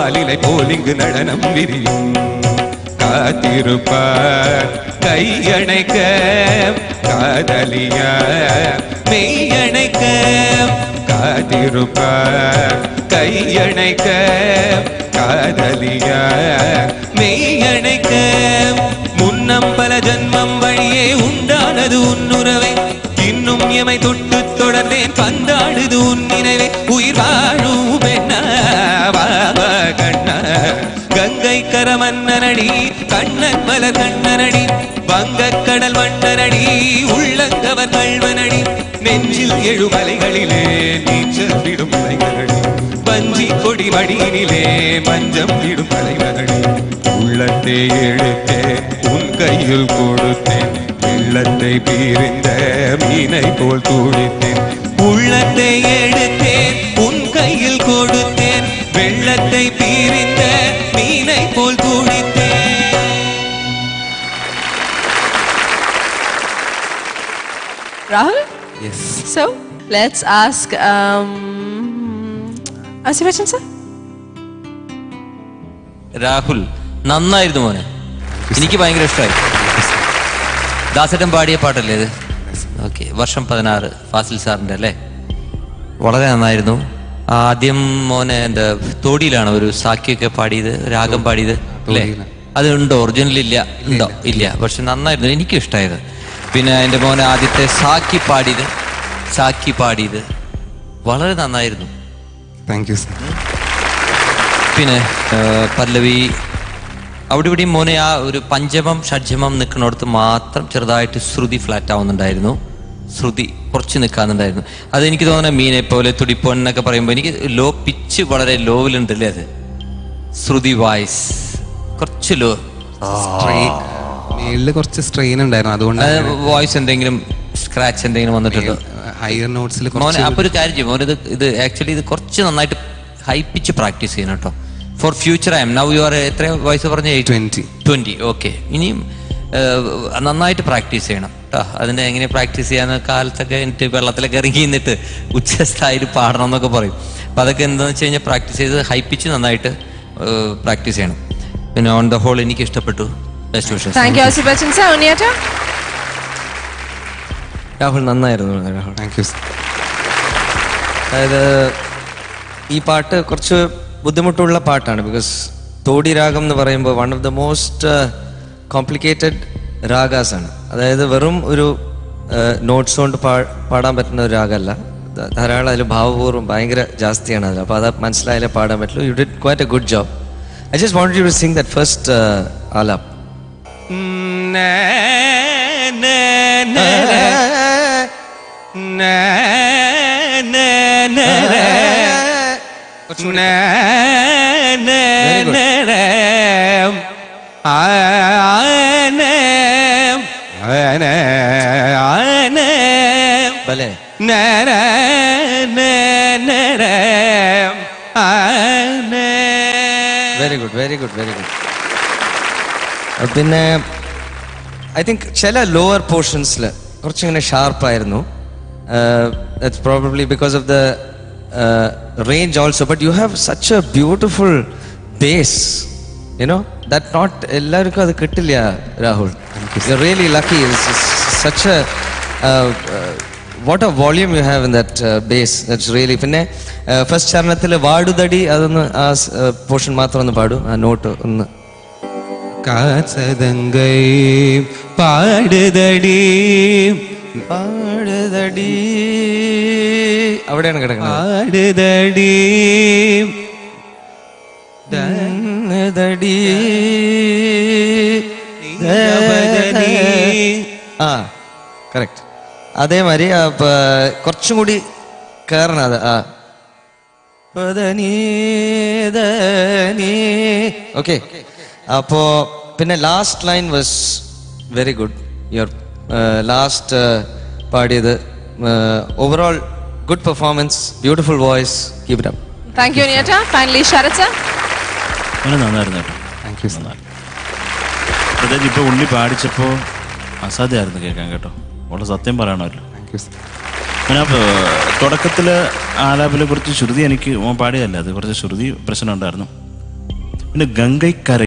ஆலிலை bowling நடனம் விரியும் காத்திருப்பார் கையணைக்க காதலியா மெய்யணைக்க காத்திருப்பார் கையணைக்க காதலியா மெய்யணைக்க முன்னம் பல ஜன்மம் வழியே உண்டானது உன்னுறவை இன்னும் எமை தொட்டு தொடர்ந்தேன் பந்தாடுது உன் நினைவே உயிர் வாழும் பெண்ணா கண்ணா கங்கை கரமன்னனடி கண்ணன் மலர் கண்ணனடி வங்கக் கடல் வண்ணனடி உள்ளங்கவர் கல்வனடி நெஞ்சில் எழுமலைகளிலே நீச்சல் விடும் இளைஞனடி பஞ்சி கொடி வடியினிலே மஞ்சம் விடும் தலைவனடி உள்ளத்தை எடுத்தேன் உன் கையில் கொடுத்தேன் வெள்ளத்தை பீரிந்த மீனை போல் துடித்தேன் உள்ளத்தை எடுத்தேன் உன் கையில் கொடுத்தேன் வெள்ளத்தை பீரிந்த மீனை போல் துடித்தேன். Rahul? Yes. So, let's ask Asivachan sir? Rahul നന്നായിരുന്നു മോനെ, എനിക്ക് ഭയങ്കര ഇഷ്ടമായി. ദാസേട്ടൻ പാടിയ പാട്ടല്ലേ ഇത്? ഓക്കെ. വർഷം 16 ഫാസിൽ സാറിൻ്റെ അല്ലേ? വളരെ നന്നായിരുന്നു. ആദ്യം മോനെ എന്താ തോടിയിലാണ് ഒരു സാക്കിയൊക്കെ പാടിയത്, രാഗം പാടിയത് അല്ലേ? അത് ഉണ്ടോ? ഒറിജിനൽ ഇല്ല, ഉണ്ടോ? ഇല്ല. പക്ഷെ നന്നായിരുന്നു, എനിക്കും ഇഷ്ടമായത്. പിന്നെ എൻ്റെ മോനെ ആദ്യത്തെ സാക്കി പാടിയത് വളരെ നന്നായിരുന്നു. Thank you sir. പിന്നെ പല്ലവി അവിടെ ഇവിടെയും മോനെ ആ ഒരു പഞ്ചമം ഷഡ്ജമം നിൽക്കുന്നിടത്ത് മാത്രം ചെറുതായിട്ട് ശ്രുതി ഫ്ലാറ്റ് ആവുന്നുണ്ടായിരുന്നു, ശ്രുതി കുറച്ച് നിൽക്കാന്നുണ്ടായിരുന്നു. അതെനിക്ക് തോന്നുന്നത് മീനെ പോലെ തുടിപ്പോൻ എന്നൊക്കെ പറയുമ്പോൾ എനിക്ക് ലോ പിച്ച് വളരെ ലോവിലുണ്ടല്ലേ, അത് ശ്രുതി വായ്സ് കുറച്ച് ലോ, കുറച്ച് സ്ട്രെയിൻ ഉണ്ടായിരുന്നു, അതുകൊണ്ട് വോയിസ് എന്തെങ്കിലും സ്ക്രാച്ച് എന്തെങ്കിലും വന്നിട്ടുണ്ടോ? ഹയർ നോട്ട്സിൽ മോനെ അപ്പൊ ഒരു കാര്യം ചെയ്യും മോനെ, ഇത് ആക്ച്വലി ഇത് കുറച്ച് നന്നായിട്ട് ഹൈ പിച്ച് പ്രാക്ടീസ് ചെയ്യണം കേട്ടോ. For future I am now you are എത്ര വയസ്സ് പറഞ്ഞ? 20. ഓക്കെ. ഇനിയും നന്നായിട്ട് പ്രാക്ടീസ് ചെയ്യണം കേട്ടോ. അതിൻ്റെ എങ്ങനെ പ്രാക്ടീസ് ചെയ്യാന്ന് കാലത്തൊക്കെ എനിക്ക് വെള്ളത്തിലൊക്കെ ഇറങ്ങി നിന്നിട്ട് ഉച്ചസ്ഥായിൽ പാടണം എന്നൊക്കെ പറയും. അപ്പം അതൊക്കെ എന്താണെന്ന് വെച്ച് കഴിഞ്ഞാൽ പ്രാക്ടീസ് ചെയ്ത് ഹൈ പിച്ച് നന്നായിട്ട് പ്രാക്ടീസ് ചെയ്യണം. പിന്നെ ഓൺ ദ ഹോൾ എനിക്ക് ഇഷ്ടപ്പെട്ടു. Best wishes. Thank you Asivachan sir. Unniyata? Rahul നന്നായിരുന്നു. Rahul thank you sir. അതായത് ഈ പാട്ട് കുറച്ച് ബുദ്ധിമുട്ടുള്ള പാട്ടാണ്. ബിക്കോസ് തോടി രാഗം എന്ന് പറയുമ്പോൾ one of the most complicated ragas ആണ്. അതായത് വെറും ഒരു നോട്ട്സ് കൊണ്ട് പാടാൻ പറ്റുന്ന ഒരു രാഗമല്ല, ധാരാളം അതിൽ ഭാവപൂർവ്വം ഭയങ്കര ജാസ്തിയാണ് അതിൽ. അപ്പോൾ അത് മനസ്സിലായാലേ പാടാൻ പറ്റുള്ളൂ. You did quite a good job. I just wanted you to sing that first alaap. ഭലേ. Very good, very good, very good. പിന്നെ ഐ തിങ്ക് ചില ലോവർ പോർഷൻസിൽ കുറച്ചിങ്ങനെ ഷാർപ്പായിരുന്നു. That's probably because of the range also, but you have such a beautiful bass, you know, that not ellarukku adu kittiല്ല Rahul. You're really lucky. It's such a what a volume you have in that bass. That's really. പിന്നെ first ചരണത്തിൽ വാടുതടി അതൊന്ന് ആ portion മാത്രം ഒന്ന് പാടൂ, ആ not ഒന്ന്. കാസദംഗൈ പാടുതടി പാടുതടി അവിടെയാണ് കിടക്കുന്നത്. പാടുതടി ദടി ആ കറക്റ്റ്. അതേമാതിരി കുറച്ചും കൂടി കയറണം അത്. ആ ഓക്കെ. അപ്പോ പിന്നെ last line was very good. Your last പാടിയത് overall good performance, beautiful voice. Keep it up. Thank you Unniyata. Finally Sharat sir. നന്നായിരുന്നു കേട്ടോ. Thank you sir. അതായത് ഇപ്പോൾ ഉണ്ണി പാടിച്ചപ്പോൾ അസാധ്യമായിരുന്നു കേൾക്കാൻ കേട്ടോ. വളരെ സത്യം പറയണമല്ലോ. Thank you sir. ഞാൻ തുടക്കത്തിൽ ആലാപിലെ കുറച്ച് ശ്രുതി എനിക്ക് പാടിയതല്ല, അത് കുറച്ച് ശ്രുതി പ്രശ്നം ഉണ്ടായിരുന്നു. പിന്നെ ഗംഗൈക്കര